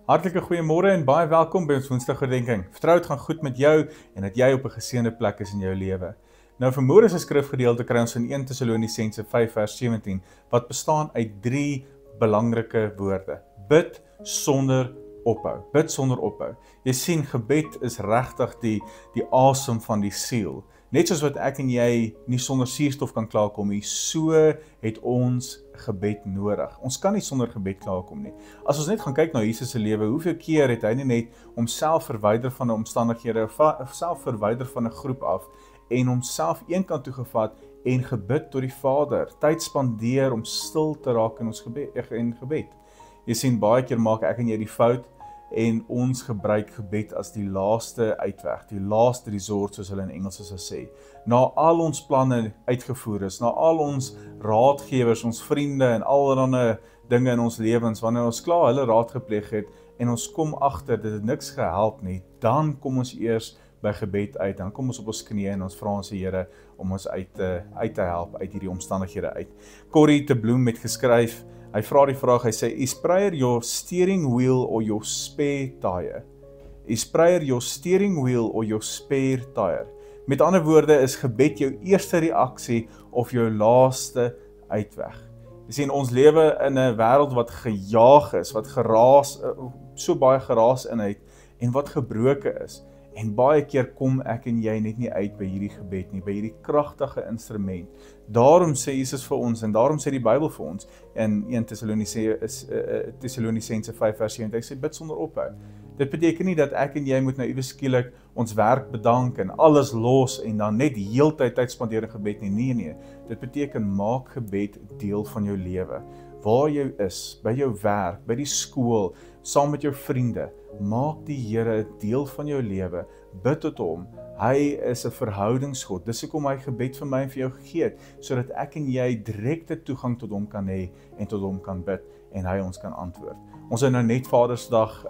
Hartlike goeiemôre en baie welkom by ons Woensdagherdenking. Vertrou dit gaan goed met jou en dat jy op 'n geseënde plek is in jou lewe. Nou vanmôre se skrifgedeelte kry ons in 1 Tessalonisense 5 vers 17 wat bestaan uit 3 belangrike woorde. Bid sonder ophou. Bid sonder ophou. Jy sien, gebed is regtig die asem van die siel. Net soos wat ek en jy nie sonder suurstof kan klaarkom nie, so het ons gebed nodig. Ons kan nie sonder gebed klaarkom nie. As ons net gaan kyk na Jesus se lewe, hoeveel keer het hy nie net homself verwyder van 'n omstandighede, of self verwyder van 'n groep af en homself eenkant toe gevat en gebid tot die Vader, tyd spandeer om stil te raak in ons gebed. Jy sien, baie keer maak ek en jy die fout en ons gebruik gebed as die laaste uitweg, die laaste resort, soos hulle in Engels sal sê. Na al ons planne uitgevoer is, na al ons raadgewers, ons vriende en allerlei dinge in ons lewens, wanneer ons klaar hulle raad gepleeg het en ons kom agter dit het niks gehelp nie, dan kom ons eers by gebed uit, dan kom ons op ons knieë en ons vra ons Here om ons uit te help uit hierdie omstandighede uit. Corrie te Bloem het geskryf, hy vra die vraag, hy sê, is prayer your steering wheel or your spare tire? Is prayer your steering wheel or your spare tire? Met ander woorde, is gebed jou eerste reaksie of jou laaste uitweg? Jy sien, ons lewe in 'n wêreld wat gejaag is, wat geraas, so baie geraas in het, en wat gebroke is. En baie keer kom ek en jy net nie uit by hierdie gebed nie, by hierdie kragtige instrument. Daarom sê Jesus vir ons, en daarom sê die Bybel vir ons, in 1 Tessalonisense 5 vers 7, hy sê, bid sonder ophou. Dit beteken nie dat ek en jy moet nou iewes skielik ons werk bedank en alles los en dan net heeltyd tyd spandeer in gebed nie. Nee. Dit beteken maak gebed deel van jou lewe. Waar jy is, by jou werk, by die skool, saam met jou vriende, maak die Here 'n deel van jou lewe. Bid tot hom. Hy is 'n verhoudingsgod. Dis hoekom hy gebed vir my en vir jou gegee het, sodat ek en jy direkte toegang tot hom kan hê en tot hom kan bid en hy ons kan antwoord. Ons het nou net Vadersdag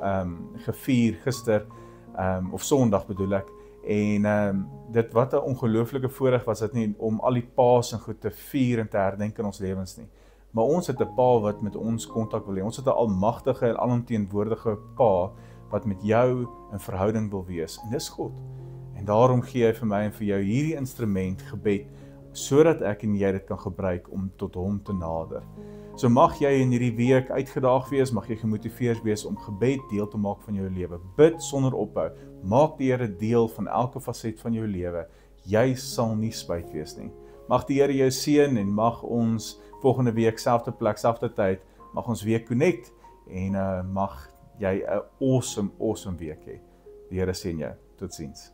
gevier gister, of Sondag bedoel ek, en dit wat 'n ongelooflike voorreg was dit nie om al die paas en goed te vier en te herdenk in ons lewens nie. Maar ons het 'n Pa wat met ons kontak wil hê. Ons het 'n almagtige en alomteenwoordige Pa wat met jou in verhouding wil wees. En dis God. En daarom gee hy vir my en vir jou hierdie instrument, gebed, sodat ek en jy dit kan gebruik om tot hom te nader. So mag jy in hierdie week uitgedaag wees, mag jy gemotiveerd wees om gebed deel te maak van jou lewe. Bid sonder ophou. Maak die Here deel van elke faset van jou lewe. Jy sal nie spyt wees nie. Mag die Here jou seën en mag ons volgende week, selfde plek, selfde tyd, mag ons weer connect en mag jy 'n awesome week hê. Die Here seën jou. Totsiens.